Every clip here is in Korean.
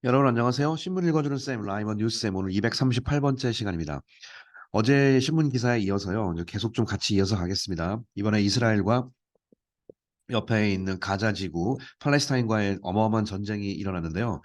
여러분 안녕하세요. 신문 읽어주는 쌤 라이먼 뉴스쌤 오늘 238번째 시간입니다. 어제 신문 기사에 이어서요. 이제 계속 좀 같이 이어서 가겠습니다. 이번에 이스라엘과 옆에 있는 가자 지구 팔레스타인과의 어마어마한 전쟁이 일어났는데요.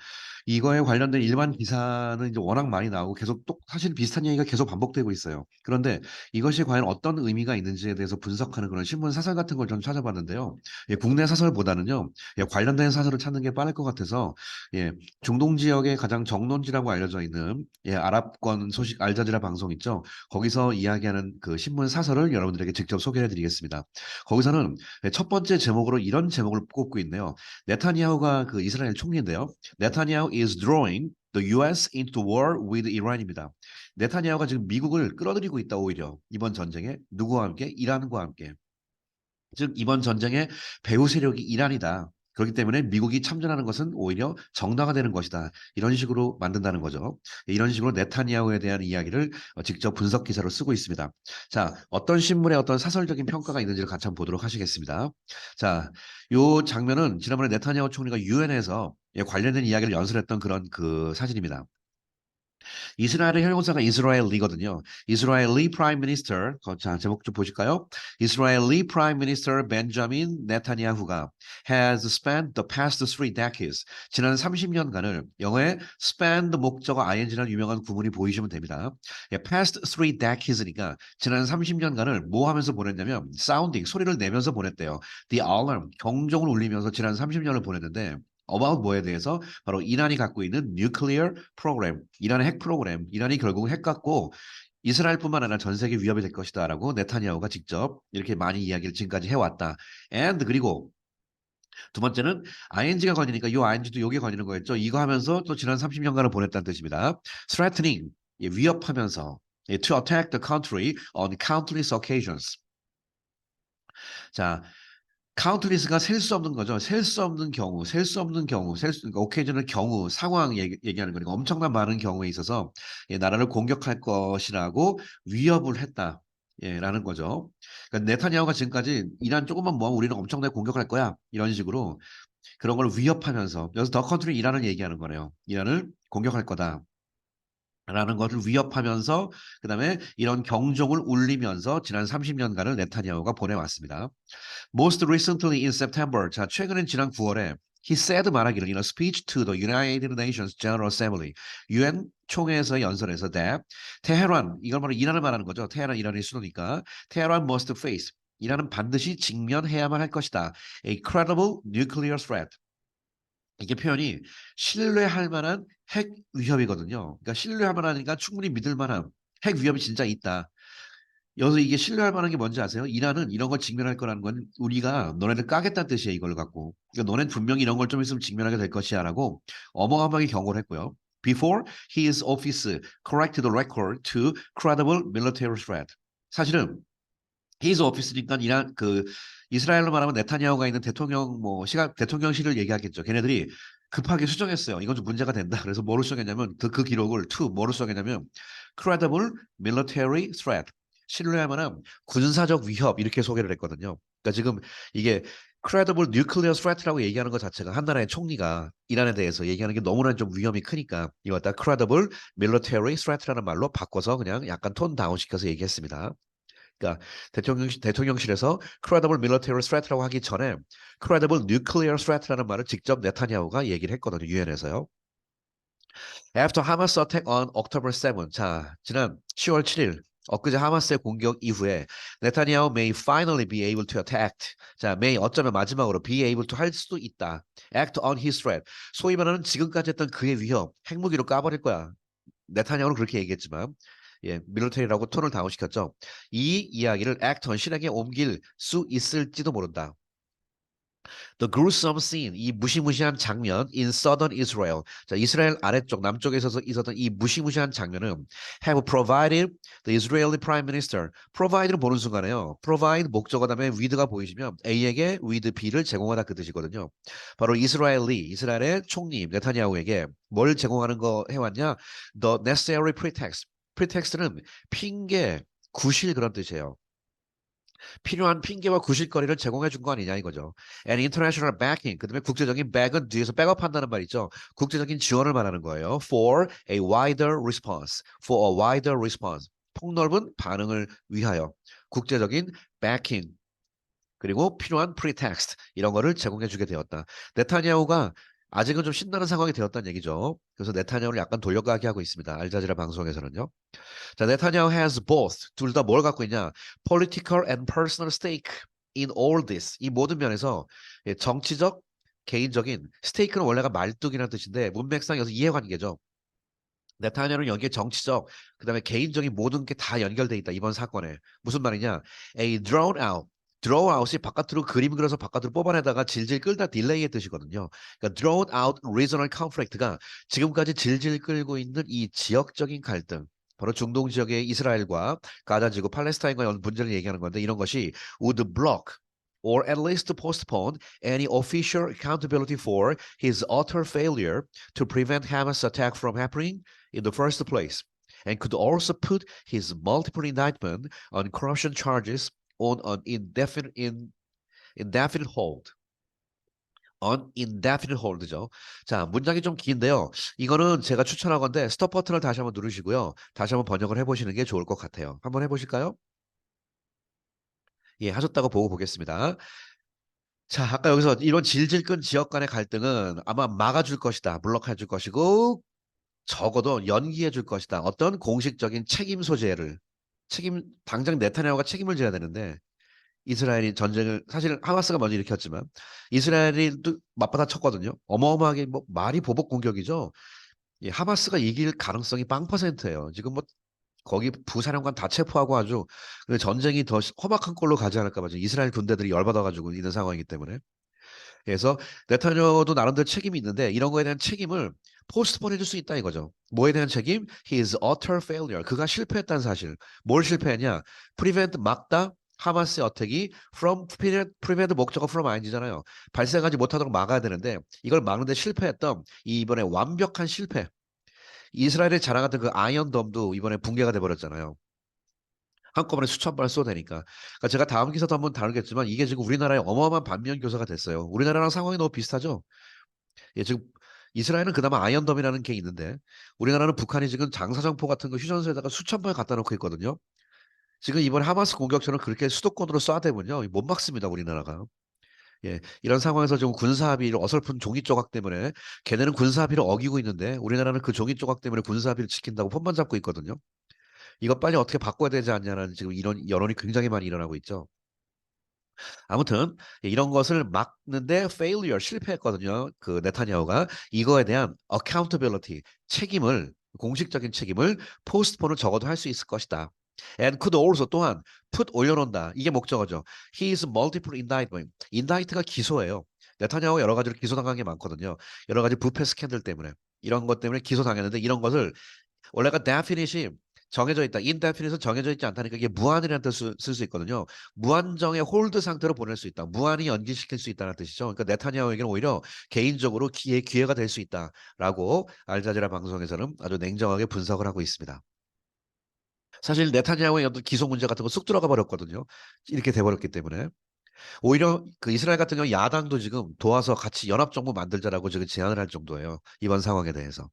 이거에 관련된 일반 기사는 이제 워낙 많이 나오고 계속 또 사실 비슷한 얘기가 계속 반복되고 있어요. 그런데 이것이 과연 어떤 의미가 있는지에 대해서 분석하는 그런 신문 사설 같은 걸 좀 찾아봤는데요. 예, 국내 사설보다는요. 예, 관련된 사설을 찾는 게 빠를 것 같아서 예, 중동 지역의 가장 정론지라고 알려져 있는 예, 아랍권 소식 알자지라 방송 있죠. 거기서 이야기하는 그 신문 사설을 여러분들에게 직접 소개해 드리겠습니다. 거기서는 네, 첫 번째 제목으로 이런 제목을 꼽고 있네요. 네타냐후가 그 이스라엘 총리인데요. 네타냐후 is drawing the US into war with Iran입니다. 네타냐후가 지금 미국을 끌어들이고 있다 오히려 이번 전쟁에 누구와 함께? 이란과 함께. 즉 이번 전쟁의 배후 세력이 이란이다. 그렇기 때문에 미국이 참전하는 것은 오히려 정당화되는 것이다. 이런 식으로 만든다는 거죠. 이런 식으로 네타니야후에 대한 이야기를 직접 분석 기사로 쓰고 있습니다. 자, 어떤 신문의 어떤 사설적인 평가가 있는지를 같이 한번 보도록 하시겠습니다. 자, 요 장면은 지난번에 네타니야후 총리가 유엔에서 관련된 이야기를 연설했던 그런 그 사진입니다. 이스라엘의 형용사가 이스라엘리거든요. 이스라엘리 프라임 미니스터, 자, 제목 좀 보실까요? 이스라엘리 프라임 미니스터 벤자민 네타냐후가 has spent the past three decades, 지난 30년간을 영어에 spend 목적어 ing라는 유명한 구문이 보이시면 됩니다. 예, past three decades니까 지난 30년간을 뭐 하면서 보냈냐면 sounding, 소리를 내면서 보냈대요. The alarm, 경종을 울리면서 지난 30년을 보냈는데 about 뭐에 대해서 바로 이란이 갖고 있는 nuclear 프로그램, 이란의 핵 프로그램, 이란이 결국 핵 갖고 이스라엘뿐만 아니라 전 세계 위협이 될 것이다라고 네타냐후가 직접 이렇게 많이 이야기를 지금까지 해왔다. And 그리고 두 번째는 ing가 걸리니까 이 ing도 여기에 걸리는 거였죠. 이거 하면서 또 지난 30년간을 보냈다는 뜻입니다. threatening, 예, 위협하면서 예, to attack the country on countless occasions. 자, 카운트리스가 셀 수 없는 거죠. 셀 수 없는 경우, 셀 수 없는 경우, 그러니까 오케이전은 경우, 상황 얘기하는 거니까 엄청난 많은 경우에 있어서 예, 나라를 공격할 것이라고 위협을 했다. 예, 라는 거죠. 그러니까 네타냐후가 지금까지 이란 조금만 모으면 우리는 엄청나게 공격할 거야. 이런 식으로 그런 걸 위협하면서 여기서 더 컨트리 이란을 얘기하는 거네요. 이란을 공격할 거다. 라는 것을 위협하면서 그다음에 이런 경종을 울리면서 지난 30년간을 네타냐후가 보내왔습니다. Most recently in September, 자 최근엔 지난 9월에 he said 말하기를 in a speech to the United Nations General Assembly, UN 총회에서 연설에서 that 테헤란, 이걸 바로 이란을 말하는 거죠. 테헤란 이란의 수도니까 테헤란 must face, 이란은 반드시 직면해야만 할 것이다. A credible nuclear threat. 이게 표현이 신뢰할 만한 핵 위협이거든요. 그러니까 신뢰할 만하니까 충분히 믿을 만한 핵 위협이 진짜 있다. 여기서 이게 신뢰할 만한 게 뭔지 아세요? 이란은 이런 걸 직면할 거라는 건 우리가 너네를 까겠다는 뜻이에요. 이걸 갖고. 그러니까 너넨 분명히 이런 걸 좀 있으면 직면하게 될 것이야 라고 어마어마하게 경고를 했고요. Before his office corrected the record to credible military threat. 사실은 his office니까 이란 그 이스라엘로 말하면 네타냐후가 있는 대통령 뭐 시각 대통령실을 얘기하겠죠. 걔네들이 급하게 수정했어요. 이건 좀 문제가 된다. 그래서 뭐로 수정했냐면 그 기록을 to 뭐로 수정했냐면 credible military threat, 신뢰할 만한 군사적 위협 이렇게 소개를 했거든요. 그러니까 지금 이게 credible nuclear threat라고 얘기하는 것 자체가 한 나라의 총리가 이란에 대해서 얘기하는 게 너무나 좀 위험이 크니까 이거 갖다 credible military threat라는 말로 바꿔서 그냥 약간 톤 다운시켜서 얘기했습니다. 그러니까 대통령실에서 credible military threat라고 하기 전에 credible nuclear threat라는 말을 직접 네타냐후가 얘기를 했거든요. 유엔에서요. After Hamas attack on October 7, 자, 지난 10월 7일 엊그제 하마스의 공격 이후에 네타냐후 may finally be able to attack. 자, may 어쩌면 마지막으로 be able to 할 수도 있다. act on his threat. 소위 말하는 지금까지 했던 그의 위협, 핵무기로 까버릴 거야. 네타냐후는 그렇게 얘기했지만 예, 밀리터리라고 톤을 다운시켰죠. 이 이야기를 액턴 실행에 옮길 수 있을지도 모른다. The gruesome scene, 이 무시무시한 장면 in southern Israel. 자, 이스라엘 아래쪽 남쪽에 있었던 이 무시무시한 장면은 have provided the Israeli Prime Minister. provide를 보는 순간에요. provide 목적어 다음에 with가 보이시면 A에게 with B를 제공하다 그 뜻이거든요. 바로 이스라엘의 총리 네타냐후에게 뭘 제공하는 거 해왔냐? The necessary pretext. pretext는 핑계, 구실 그런 뜻이에요. 필요한 핑계와 구실거리를 제공해 준 거 아니냐 이거죠. And international backing. 그다음에 국제적인 back은 뒤에서 백업한다는 말 있죠. 국제적인 지원을 말하는 거예요. For a wider response. For a wider response. 폭넓은 반응을 위하여 국제적인 backing 그리고 필요한 pretext 이런 거를 제공해 주게 되었다. 네타냐후가 아직은 좀 신나는 상황이 되었다는 얘기죠. 그래서 네타냐후를 약간 돌려가게 하고 있습니다. 알자지라 방송에서는요. 자, 네타냐후 has both. 둘 다 뭘 갖고 있냐? Political and personal stake in all this. 이 모든 면에서 예, 정치적, 개인적인 스테이크는 원래가 말뚝이라는 뜻인데 문맥상 여기서 이해관계죠. 네타냐후는 여기에 정치적, 그다음에 개인적인 모든 게 다 연결돼 있다. 이번 사건에. 무슨 말이냐? A drawn out. draw out이 바깥으로 그림 그려서 바깥으로 뽑아내다가 질질 끌다 딜레이의 뜻이거든요. 그러니까 drawn out regional conflict가 지금까지 질질 끌고 있는 이 지역적인 갈등, 바로 중동 지역의 이스라엘과 가자 지구 팔레스타인과 연 문제를 얘기하는 건데 이런 것이 would block or at least postpone any official accountability for his utter failure to prevent Hamas attack from happening in the first place, and could also put his multiple indictment on corruption charges on an indefinite hold. on indefinite hold죠. 자, 문장이 좀 긴데요. 이거는 제가 추천한 건데 스톱 버튼을 다시 한번 누르시고요. 다시 한번 번역을 해보시는 게 좋을 것 같아요. 한번 해보실까요? 예, 하셨다고 보고 보겠습니다. 자, 아까 여기서 이런 질질 끈 지역 간의 갈등은 아마 막아줄 것이다. 블록해 줄 것이고 적어도 연기해 줄 것이다. 어떤 공식적인 책임 소재를 당장 네타냐후가 책임을 져야 되는데 이스라엘이 전쟁을 사실은 하마스가 먼저 일으켰지만 이스라엘이 또 맞받아 쳤거든요. 어마어마하게 뭐 말이 보복 공격이죠. 이 하마스가 이길 가능성이 0%예요. 지금 뭐 거기 부사령관 다 체포하고 아주 전쟁이 더 험악한 꼴로 가지 않을까 봐 지금 이스라엘 군대들이 열받아가지고 있는 상황이기 때문에 그래서 네타냐후도 나름대로 책임이 있는데 이런 거에 대한 책임을 포스트폰 해줄 수 있다 이거죠. 뭐에 대한 책임? His utter failure. 그가 실패했다는 사실. 뭘 실패했냐? Prevent 막다. 하마스의 어택이 from prevent 목적어 from ing잖아요. 발생하지 못하도록 막아야 되는데 이걸 막는데 실패했던 이번에 완벽한 실패. 이스라엘이 자랑하던 그 아이언돔도 이번에 붕괴가 돼버렸잖아요. 한꺼번에 수천 발을 쏘대니까. 그러니까 제가 다음 기사도 한번 다루겠지만 이게 지금 우리나라의 어마어마한 반면 교사가 됐어요. 우리나라랑 상황이 너무 비슷하죠. 예, 지금 이스라엘은 그나마 아이언돔이라는 게 있는데 우리나라는 북한이 지금 장사정포 같은 거 휴전소에다가 수천 발 갖다 놓고 있거든요. 지금 이번 하마스 공격처럼 그렇게 수도권으로 쏴대면요 못 막습니다 우리나라가. 예, 이런 상황에서 지금 군사합의를 어설픈 종이 조각 때문에 걔네는 군사합의를 어기고 있는데 우리나라는 그 종이 조각 때문에 군사합의를 지킨다고 폰만 잡고 있거든요. 이거 빨리 어떻게 바꿔야 되지 않냐는 지금 이런 여론이 굉장히 많이 일어나고 있죠. 아무튼 이런 것을 막는데 failure 실패했거든요. 그 네타냐후가 이거에 대한 accountability 책임을 공식적인 책임을 postpone을 적어도 할 수 있을 것이다. And could also 또한 put 올려놓는다. 이게 목적어죠. His multiple indictment. indict가 기소예요. 네타냐후가 여러 가지로 기소당한 게 많거든요. 여러 가지 부패 스캔들 때문에 이런 것 때문에 기소당했는데 이런 것을 원래가 definite이 정해져 있다. indefinite은 정해져 있지 않다니까 이게 무한이라는 뜻을 쓸 수 있거든요. 무한정의 홀드 상태로 보낼 수 있다. 무한히 연기시킬 수 있다는 뜻이죠. 그러니까 네타냐후에게는 오히려 개인적으로 기회가 될 수 있다라고 알자지라 방송에서는 아주 냉정하게 분석을 하고 있습니다. 사실 네타냐후의 어떤 기소 문제 같은 거 쑥 들어가 버렸거든요. 이렇게 돼버렸기 때문에. 오히려 그 이스라엘 같은 경우 야당도 지금 도와서 같이 연합정부 만들자라고 지금 제안을 할 정도예요. 이번 상황에 대해서.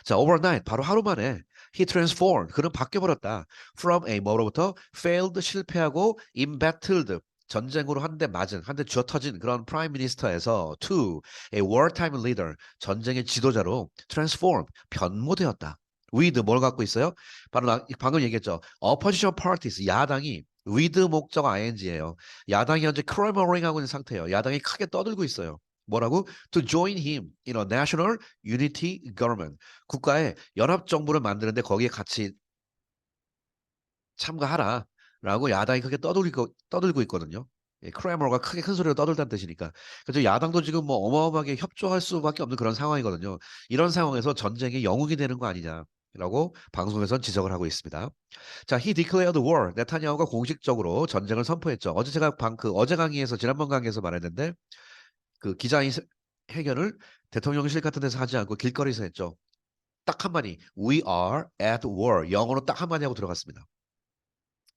자, overnight 바로 하루 만에 he transformed 그는 바뀌어버렸다. From a 뭐로부터 failed 실패하고 embattled 전쟁으로 한 대 맞은 한 대 쥐어터진 그런 prime minister에서 to a wartime leader 전쟁의 지도자로 transform 변모되었다. with 뭘 갖고 있어요? 바로 방금 얘기했죠. opposition parties 야당이 with 목적 ing예요. 야당이 현재 clamoring 하고 있는 상태예요. 야당이 크게 떠들고 있어요. 뭐라고? To join him in a national unity government. 국가의 연합 정부를 만드는데 거기에 같이 참가하라라고 야당이 크게 떠들고 있거든요. 예, 크레머가 크게 큰 소리로 떠들다는 뜻이니까. 그래서 야당도 지금 뭐 어마어마하게 협조할 수밖에 없는 그런 상황이거든요. 이런 상황에서 전쟁이 영웅이 되는 거 아니냐라고 방송에선 지적을 하고 있습니다. 자, he declared war. 네타냐후가 공식적으로 전쟁을 선포했죠. 어제 제가 어제 강의에서 지난번 강의에서 말했는데 그 회견을 대통령실 같은 데서 하지 않고 길거리에서 했죠. 딱 한마디. We are at war. 영어로 딱 한마디 하고 들어갔습니다.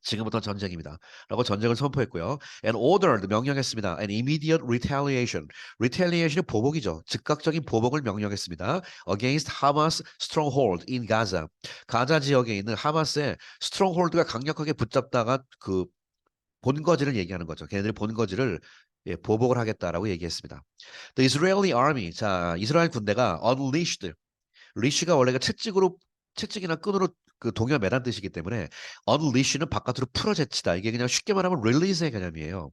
지금부터 전쟁입니다. 라고 전쟁을 선포했고요. And ordered 명령했습니다. An immediate retaliation. retaliation이 보복이죠. 즉각적인 보복을 명령했습니다. Against Hamas stronghold in Gaza. 가자 지역에 있는 하마스의 스트롱홀드가 강력하게 붙잡다가 그 본거지를 얘기하는 거죠. 걔네들이 본거지를 예, 보복을 하겠다라고 얘기했습니다. The Israeli army. 자, 이스라엘 군대가 unleashed. 리쉬가 원래가 채찍이나 끈으로 그 동요 매란 뜻이기 때문에 unleash는 바깥으로 풀어제치다. 이게 그냥 쉽게 말하면 release의 개념이에요.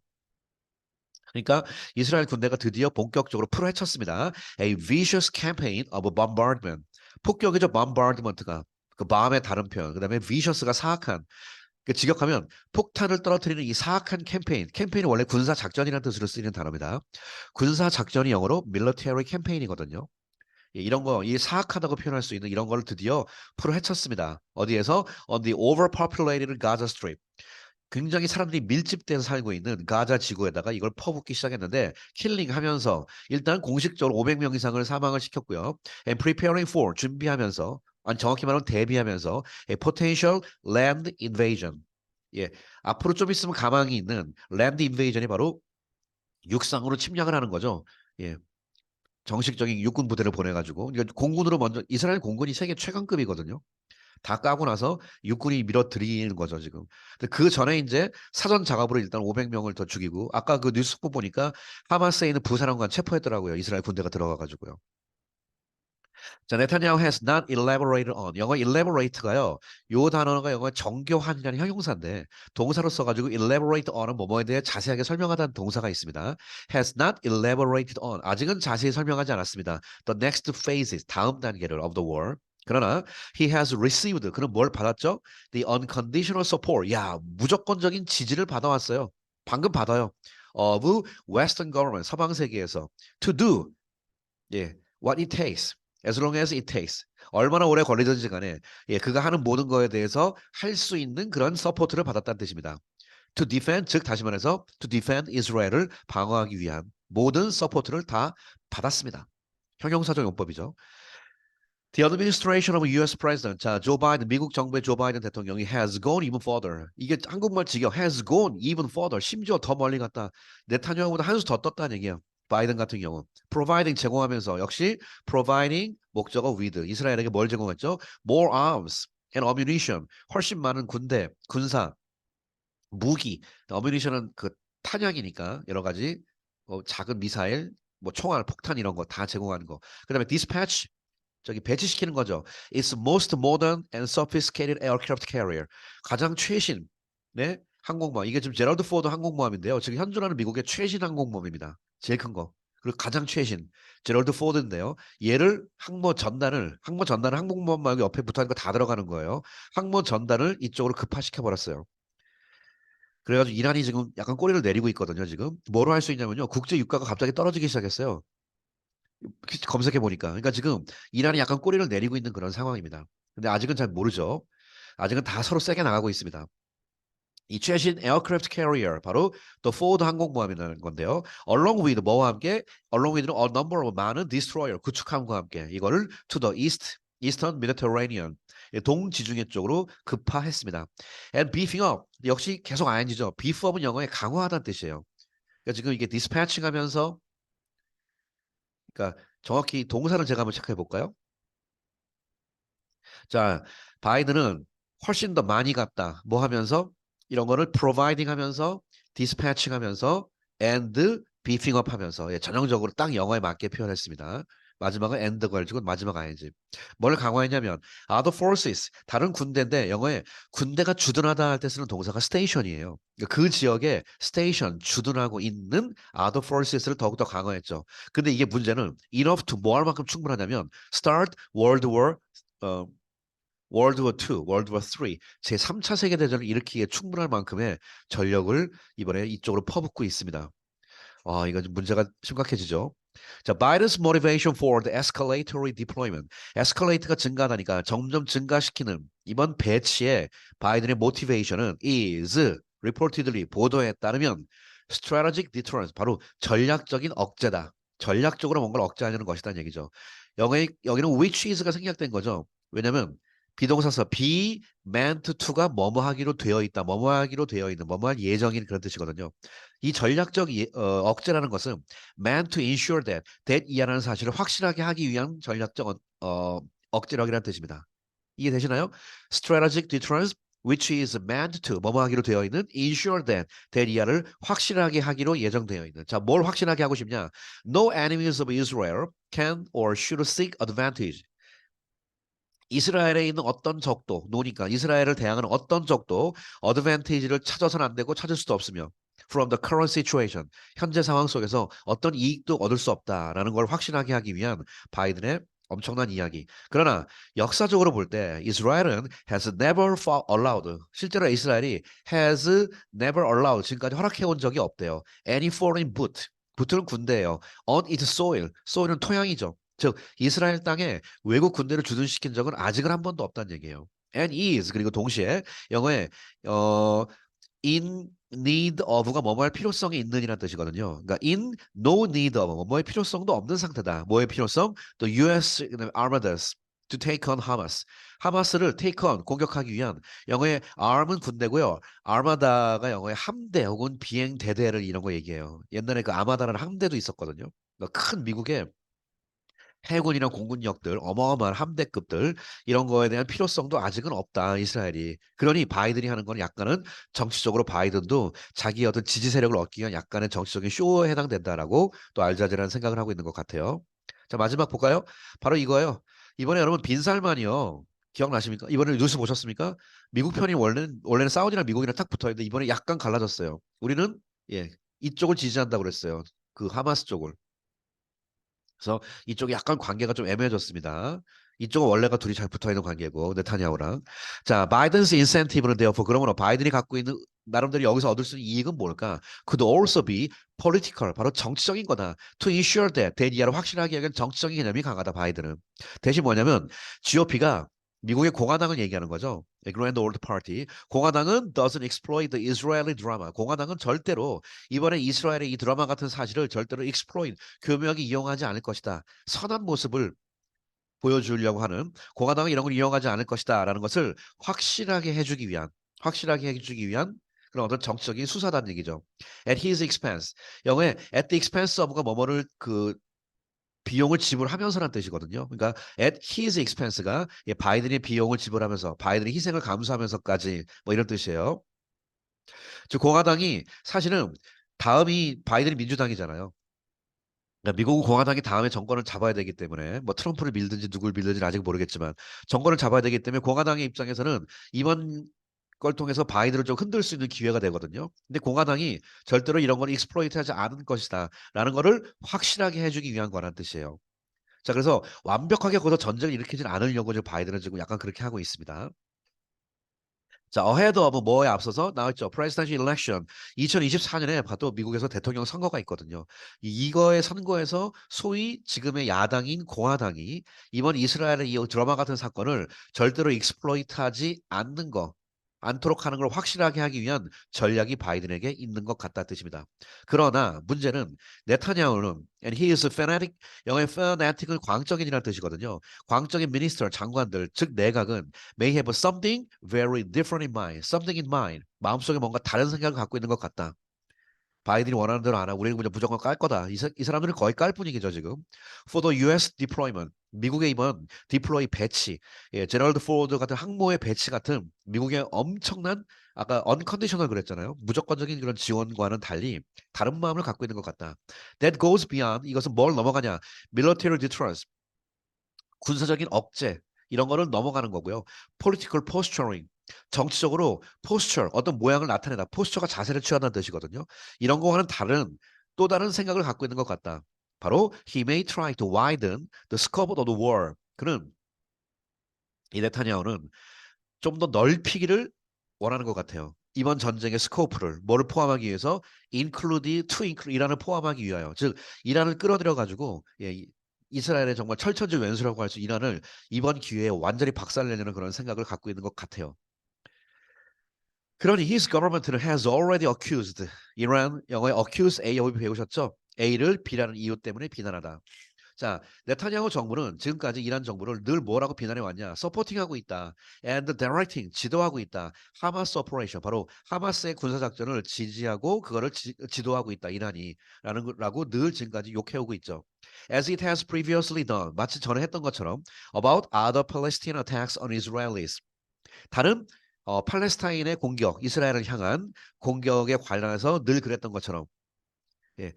그러니까 이스라엘 군대가 드디어 본격적으로 풀어헤쳤습니다. A vicious campaign of bombardment. 폭격이죠. bombardment가. 그 bomb의 다른 표현. 그다음에 vicious가 사악한. 그 직역하면 폭탄을 떨어뜨리는 이 사악한 캠페인. 캠페인이 원래 군사 작전이라는 뜻으로 쓰이는 단어입니다. 군사 작전이 영어로 military campaign이거든요. 예, 이런 거, 이 사악하다고 표현할 수 있는 이런 걸 드디어 풀어헤쳤습니다. 어디에서? On the overpopulated Gaza Strip. 굉장히 사람들이 밀집돼서 살고 있는 가자 지구에다가 이걸 퍼붓기 시작했는데 킬링 하면서 일단 공식적으로 500명 이상을 사망을 시켰고요. And preparing for 준비하면서 아니 정확히 말하면 대비하면서 a potential land invasion. 예, 앞으로 좀 있으면 가망이 있는 land invasion이 바로 육상으로 침략을 하는 거죠. 예, 정식적인 육군 부대를 보내가지고 그러니까 공군으로 먼저 이스라엘 공군이 세계 최강급이거든요. 다 까고 나서 육군이 밀어들이는 거죠, 지금. 근데 그 전에 이제 사전 작업으로 일단 500명을 더 죽이고, 아까 그 뉴스보 보니까 하마스에 있는 부사령관 체포했더라고요. 이스라엘 군대가 들어가가지고요. 자, 네타냐후 has not elaborated on. 영어 elaborate가요. 요 단어가 영어 정교한이라는 형용사인데 동사로 써가지고 elaborate on은 뭐뭐에 대해 자세하게 설명하다는 동사가 있습니다. has not elaborated on. 아직은 자세히 설명하지 않았습니다. The next phases. 다음 단계를 of the war. 그러나 he has received. 그는 뭘 받았죠? The unconditional support. 야, 무조건적인 지지를 받아왔어요. 방금 받아요. of Western government. 서방 세계에서 to do. 예, what it takes. As long as it takes. 얼마나 오래 걸리든지 간에 예, 그가 하는 모든 거에 대해서 할 수 있는 그런 서포트를 받았다는 뜻입니다. To defend, 즉 다시 말해서 to defend Israel을 방어하기 위한 모든 서포트를 다 받았습니다. 형용사적 용법이죠. The administration of U.S. President, 자, 조 바이든, 미국 정부의 조 바이든 대통령이 has gone even further. 이게 한국말 직역, has gone even further. 심지어 더 멀리 갔다. 네타냐후보다 한 수 더 떴다는 얘기예요. 바이든 같은 경우. providing 제공하면서 역시 providing 목적어 with 이스라엘에게 뭘 제공했죠? more arms and ammunition. 훨씬 많은 군대, 군사, 무기. ammunition은 그 탄약이니까 여러 가지 작은 미사일, 뭐 총알, 폭탄 이런 거 다 제공하는 거. 그다음에 dispatch 저기 배치시키는 거죠. It's most modern and sophisticated aircraft carrier. 가장 최신 네 항공모함. 이게 지금 제럴드 포드 항공모함인데요. 지금 현존하는 미국의 최신 항공모함입니다. 제일 큰 거. 그리고 가장 최신 제럴드 포드인데요. 얘를 항모 전단을 항공모함 말고 옆에 붙어 있는 거 다 들어가는 거예요. 항모 전단을 이쪽으로 급파시켜 버렸어요. 그래가지고 이란이 지금 약간 꼬리를 내리고 있거든요. 지금 뭐로 할 수 있냐면요. 국제 유가가 갑자기 떨어지기 시작했어요. 검색해 보니까. 그러니까 지금 이란이 약간 꼬리를 내리고 있는 그런 상황입니다. 근데 아직은 잘 모르죠. 아직은 다 서로 세게 나가고 있습니다. 이 최신 에어크래프트 캐리어 바로 더 포드 항공모함이라는 건데요. Along with 뭐와 함께 along with는 a number of 많은 destroyer 구축함과 함께 이거를 to the east Eastern Mediterranean 동지중해 쪽으로 급파했습니다. And beefing up 역시 계속 ing죠. beef up은 영어에 강화하다는 뜻이에요. 그러니까 지금 이게 dispatching 하면서 그러니까 정확히 동사를 제가 한번 체크해 볼까요? 자, 바이든은 훨씬 더 많이 갔다. 뭐 하면서? 이런 거를 providing 하면서, dispatching 하면서, and beefing up 하면서 예, 전형적으로 딱 영어에 맞게 표현했습니다. 마지막은 and 걸치고 마지막 ing. 뭘 강화했냐면 other forces, 다른 군대인데 영어에 군대가 주둔하다 할 때 쓰는 동사가 station이에요. 그러니까 그 지역에 station, 주둔하고 있는 other forces를 더욱더 강화했죠. 근데 이게 문제는 enough to 뭐 할 만큼 충분하냐면 start World War 어, 월드 워 2, 월드 워 3, 제3차 세계대전을 일으키기에 충분할 만큼의 전력을 이번에 이쪽으로 퍼붓고 있습니다. 아, 이거 문제가 심각해지죠. 자, Biden's motivation for the escalatory deployment. escalate가 증가하다니까 점점 증가시키는 이번 배치의 바이든의 motivation은 is reportedly 보도에 따르면 strategic deterrence 바로 전략적인 억제다. 전략적으로 뭔가를 억제하려는 것이라는 얘기죠. 여기는 which is가 생략된 거죠. 왜냐하면 비동사서 be meant to가 뭐뭐 하기로 되어 있다, 뭐뭐 하기로 되어 있는, 뭐뭐 할 예정인 그런 뜻이거든요. 이 전략적 억제라는 것은 meant to ensure that 이하라는 사실을 확실하게 하기 위한 전략적 억제력이라는 뜻입니다. 이해되시나요? Strategic deterrence which is meant to 뭐뭐 하기로 되어 있는 ensure that 이하를 확실하게 하기로 예정되어 있는. 자, 뭘 확실하게 하고 싶냐? No enemies of Israel can or should seek advantage. 이스라엘에 있는 어떤 적도, 노니까 이스라엘을 대항하는 어떤 적도 어드밴티지를 찾아서는 안 되고 찾을 수도 없으며 from the current situation, 현재 상황 속에서 어떤 이익도 얻을 수 없다라는 걸 확신하게 하기 위한 바이든의 엄청난 이야기. 그러나 역사적으로 볼 때 이스라엘은 has never allowed, 실제로 이스라엘이 has never allowed, 지금까지 허락해온 적이 없대요. any foreign boot, boot는 군대예요. on its soil, soil은 토양이죠. 즉 이스라엘 땅에 외국 군대를 주둔시킨 적은 아직은 한 번도 없다는 얘기예요. and is 그리고 동시에 영어에 어 in need of가 뭐뭐 할 필요성이 있는이라는 뜻이거든요. 그러니까 in no need of 뭐뭐의 필요성도 없는 상태다. 뭐의 필요성? The US armadas to take on Hamas. 하마스를 take on 공격하기 위한 영어의 arm은 군대고요. armada가 영어의 함대 혹은 비행 대대를 이런 거 얘기해요. 옛날에 그 아마다라는 함대도 있었거든요. 그러니까 큰 미국의 해군이나 공군력들, 어마어마한 함대급들 이런 거에 대한 필요성도 아직은 없다, 이스라엘이. 그러니 바이든이 하는 건 약간은 정치적으로 바이든도 자기 어떤 지지 세력을 얻기 위한 약간의 정치적인 쇼에 해당된다라고 또 알자지라는 생각을 하고 있는 것 같아요. 자, 마지막 볼까요? 바로 이거예요. 이번에 여러분 빈살만이요. 기억나십니까? 이번에 뉴스 보셨습니까? 미국 편이 원래는 사우디랑 미국이랑 딱 붙어 있는데 이번에 약간 갈라졌어요. 우리는 예, 이쪽을 지지한다고 그랬어요. 그 하마스 쪽을. 그래서 이쪽이 약간 관계가 좀 애매해졌습니다. 이쪽은 원래가 둘이 잘 붙어있는 관계고 네타냐후랑. 자, 바이든's incentive는 therefore 그러므로 바이든이 갖고 있는 나름대로 여기서 얻을 수 있는 이익은 뭘까? Could also be political, 바로 정치적인 거다. To ensure that 이하를 확실하게 하기엔 정치적인 개념이 강하다, 바이든은. 대신 뭐냐면 GOP가 미국의 공화당을 얘기하는 거죠. Grand Old Party. 공화당은 doesn't exploit the Israeli drama. 공화당은 절대로 이번에 이스라엘의 이 드라마 같은 사실을 절대로 exploit, 교묘하게 이용하지 않을 것이다. 선한 모습을 보여주려고 하는 공화당은 이런 걸 이용하지 않을 것이다라는 것을 확실하게 해주기 위한 그런 어떤 정치적인 수사단 얘기죠. At his expense. 영어에 at the expense of가 뭐뭐를 그 비용을 지불하면서란 뜻이거든요. 그러니까 at his expense가 바이든이 비용을 지불하면서 바이든이 희생을 감수하면서까지 뭐 이런 뜻이에요. 즉 공화당이 사실은 다음이 바이든이 민주당이잖아요. 그러니까 미국은 공화당이 다음에 정권을 잡아야 되기 때문에 뭐 트럼프를 밀든지 누굴 밀든지 아직 모르겠지만 정권을 잡아야 되기 때문에 공화당의 입장에서는 이번 걸 통해서 바이든을 좀 흔들 수 있는 기회가 되거든요. 근데 공화당이 절대로 이런 걸 익스플로이트하지 않을 것이다라는 거를 확실하게 해주기 위한 거라는 뜻이에요. 자, 그래서 완벽하게 거기서 전쟁을 일으키진 않으려고 지금 바이든은 지금 약간 그렇게 하고 있습니다. 자, ahead of 뭐에 앞서서 나왔죠. presidential election. 2024년에 또 미국에서 대통령 선거가 있거든요. 이거의 선거에서 소위 지금의 야당인 공화당이 이번 이스라엘의 이 드라마 같은 사건을 절대로 익스플로이트하지 않는 거, 않도록 하는 걸 확실하게 하기 위한 전략이 바이든에게 있는 것 같다 뜻입니다. 그러나 문제는 네타냐후는 and he is fanatic, 영어의 fanatic은 광적인이라는 뜻이거든요. 광적인 미니스터, 장관들, 즉 내각은 may have something very different in mind. something in mind. 마음속에 뭔가 다른 생각을 갖고 있는 것 같다. 바이든이 원하는 대로 안 하고 우리는 그냥 무조건 깔 거다. 이 사람들은 거의 깔 뿐이죠 지금. For the U.S. deployment. 미국의 이번 디플로이 배치, 제럴드 포드 같은 항모의 배치 같은 미국의 엄청난 아까 unconditional 그랬잖아요. 무조건적인 그런 지원과는 달리 다른 마음을 갖고 있는 것 같다. That goes beyond. 이것은 뭘 넘어가냐? Military deterrence. 군사적인 억제 이런 거를 넘어가는 거고요. political posturing 정치적으로 posture 어떤 모양을 나타내다 포스처가 자세를 취한다는 뜻이거든요. 이런 거와는 다른 또 다른 생각을 갖고 있는 것 같다. 바로 he may try to widen the scope of the war. 그는 이 네타냐후는 좀 더 넓히기를 원하는 것 같아요. 이번 전쟁의 스코프를 뭐를 포함하기 위해서 include 이란을 포함하기 위하여 즉 이란을 끌어들여 가지고 이스라엘의 정말 철천지 왼수라고 할 수 이란을 이번 기회에 완전히 박살내려는 그런 생각을 갖고 있는 것 같아요. 그러니 his government has already accused 이란 영어의 accuse A, 배우셨죠? A를 B라는 이유 때문에 비난하다. 자, 네타냐후 정부는 지금까지 이란 정부를 늘 뭐라고 비난해 왔냐? 서포팅하고 있다. and directing, 지도하고 있다. 하마스 오퍼레이션, 바로 하마스의 군사작전을 지지하고 그거를 지도하고 있다. 이란이 라고 늘 지금까지 욕해오고 있죠. As it has previously done, 마치 전에 했던 것처럼 about other Palestinian attacks on Israelis. 다른 팔레스타인의 공격, 이스라엘을 향한 공격에 관련해서 늘 그랬던 것처럼 예,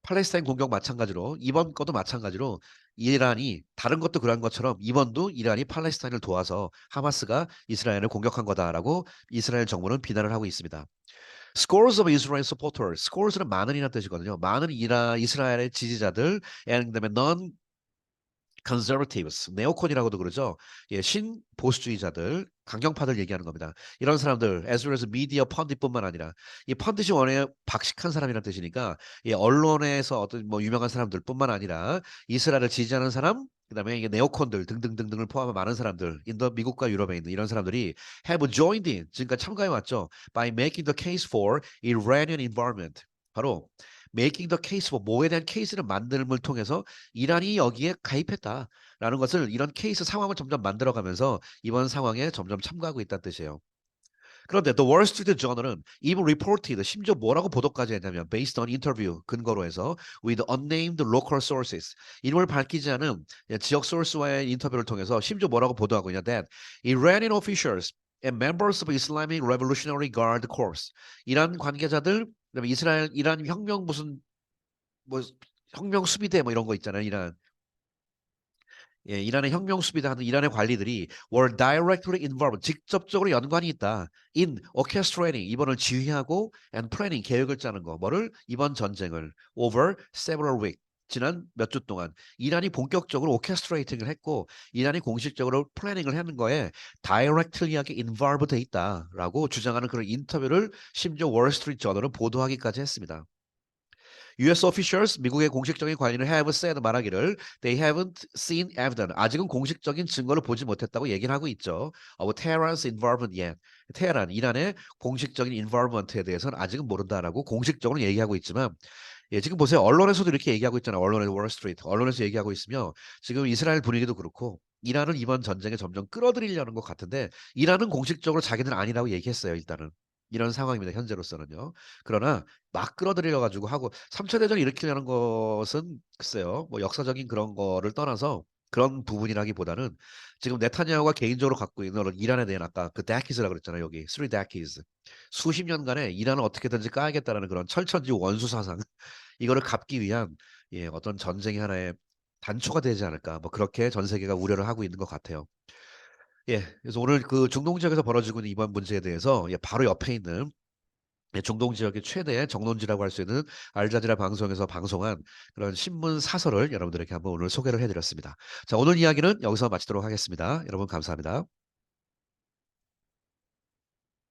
팔레스타인 공격 마찬가지로 이번 것도 마찬가지로 이란이 다른 것도 그런 것처럼 이번도 이란이 팔레스타인을 도와서 하마스가 이스라엘을 공격한 거다라고 이스라엘 정부는 비난을 하고 있습니다. Scores of Israel supporters. Scores는 많은이라는 뜻이거든요. 많은 이스라엘의 지지자들, and 그다음에 non conservatives, 네오콘이라고도 그러죠. 예, 신보수주의자들, 강경파들 얘기하는 겁니다. 이런 사람들, as well as media 펀딧뿐만 아니라 이 펀딧이 원래 박식한 사람이라는 뜻이니까 이 언론에서 어떤 뭐 유명한 사람들뿐만 아니라 이스라엘을 지지하는 사람, 그다음에 이게 네오콘들 등등등등을 포함한 많은 사람들, 인도 미국과 유럽에 있는 이런 사람들이 have joined in, 지금까지 참가해 왔죠. By making the case for Iranian environment. 바로 making the case for 뭐에 대한 케이스를 만듦을 통해서 이란이 여기에 가입했다라는 것을 이런 케이스 상황을 점점 만들어가면서 이번 상황에 점점 참가하고 있다는 뜻이에요. 그런데 The Wall Street Journal은 even reported, 심지어 뭐라고 보도까지 했냐면 based on interview, 근거로 해서 with unnamed local sources, 이름을 밝히지 않은 지역 소스와의 인터뷰를 통해서 심지어 뭐라고 보도하고 있냐 that Iranian officials and members of Islamic Revolutionary Guard Corps, 이란 관계자들, 그다음에 이란 혁명 무슨 뭐 혁명 수비대 뭐 이런 거 있잖아요. 이란의 혁명 수비대 하는 이란의 관리들이 were directly involved, 직접적으로 연관이 있다. in orchestrating, 이번을 지휘하고 and planning, 계획을 짜는 거. 뭐를? 이번 전쟁을 over several weeks, 지난 몇 주 동안 이란이 본격적으로 오케스트레이팅을 했고 이란이 공식적으로 플래닝을 하는 거에 directly하게 involved 돼 있다라고 주장하는 그런 인터뷰를 심지어 월스트리트 저널은 보도하기까지 했습니다. US officials, 미국의 공식적인 관리는 have said, 말하기를 they haven't seen evidence, 아직은 공식적인 증거를 보지 못했다고 얘기를 하고 있죠. of Tehran's involvement yet. 테헤란, 이란의 공식적인 involvement에 대해서는 아직은 모른다라고 공식적으로 얘기하고 있지만 지금 보세요. 언론에서도 이렇게 얘기하고 있잖아요. 언론에서 월스트리트, 언론에서 얘기하고 있으며 지금 이스라엘 분위기도 그렇고 이란은 이번 전쟁에 점점 끌어들이려는 것 같은데 이란은 공식적으로 자기는 아니라고 얘기했어요. 일단은. 이런 상황입니다. 현재로서는요. 그러나 막 끌어들여 가지고 하고 3차 대전을 일으키려는 것은 글쎄요. 뭐 역사적인 그런 거를 떠나서 그런 부분이라기보다는 지금 네타냐후가 개인적으로 갖고 있는 이란에 대한 아까 그 데키즈라고 그랬잖아요. 여기 3 데키즈. 수십 년간의 이란을 어떻게든지 까야겠다라는 그런 철천지 원수 사상. 이거를 갚기 위한 어떤 전쟁의 하나의 단초가 되지 않을까. 뭐 그렇게 전 세계가 우려를 하고 있는 것 같아요. 그래서 오늘 그 중동 지역에서 벌어지고 있는 이번 문제에 대해서 바로 옆에 있는 중동 지역의 최대의 정론지라고 할 수 있는 알자지라 방송에서 방송한 그런 신문 사설을 여러분들에게 한번 오늘 소개를 해드렸습니다. 자, 오늘 이야기는 여기서 마치도록 하겠습니다. 여러분 감사합니다.